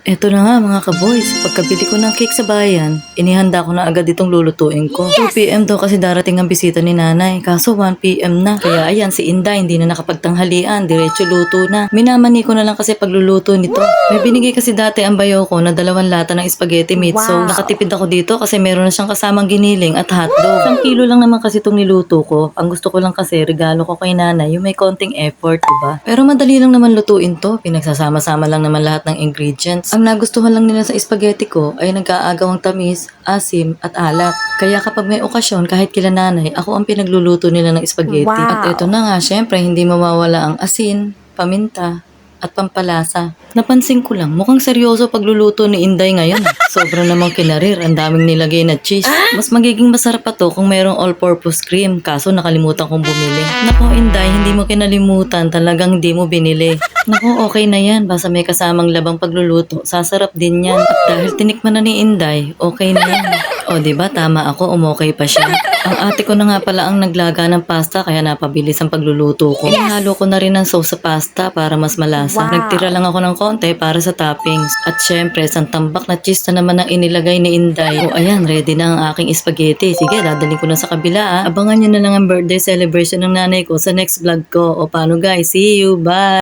Eto na nga mga kaboys, pagkabili ko ng cake sa bayan, inihanda ko na agad itong lulutuin ko. 2 p.m. daw kasi darating ang bisita ni nanay, kaso 1 p.m. na. Kaya ayan, si Inday hindi na nakapagtanghalian, diretso luto na. Minamani ko na lang kasi pagluluto nito. May binigay kasi dati ang bayaw ko na 2 lata ng spaghetti meat, so nakatipid ako dito kasi meron na siyang kasamang giniling at hotdog. 1 kilo lang naman kasi itong niluto ko. Ang gusto ko lang kasi regalo ko kay nanay, yung may konting effort, diba? Pero madali lang naman lutuin to, pinagsasama-sama lang naman lahat ng ingredients. Ang nagustuhan lang nila sa spaghetti ko ay nag-aagawang tamis, asim at alak. Kaya kapag may okasyon, kahit kila nanay, ako ang pinagluluto nila ng spaghetti. At eto na nga, syempre hindi mawawala ang asin, paminta, at pampalasa. Napansin ko lang, mukhang seryoso pagluluto ni Inday ngayon. Sobrang namang kinarir, ang daming nilagay na cheese. Mas magiging masarap pa to kung merong all-purpose cream, kaso nakalimutan kong bumili. Naku Inday, hindi mo kinalimutan, talagang hindi mo binili. Naku, okay na yan, basta may kasamang labang pagluluto, sasarap din yan. At dahil tinikman na ni Inday, okay na yan. O diba, tama ako, umokay pa siya. Ang ate ko na nga pala ang naglaga ng pasta kaya napabilis ang pagluluto ko. Halo ko na rin ng sauce sa pasta para mas malasa. Nagtira lang ako ng konti para sa toppings. At syempre, isang tambak na cheese na naman ang inilagay ni Inday. O ayan, ready na ang aking spaghetti. Sige, dadalhin ko na sa kabila ah. Abangan nyo na lang ang birthday celebration ng nanay ko sa next vlog ko. O paano guys, see you, bye!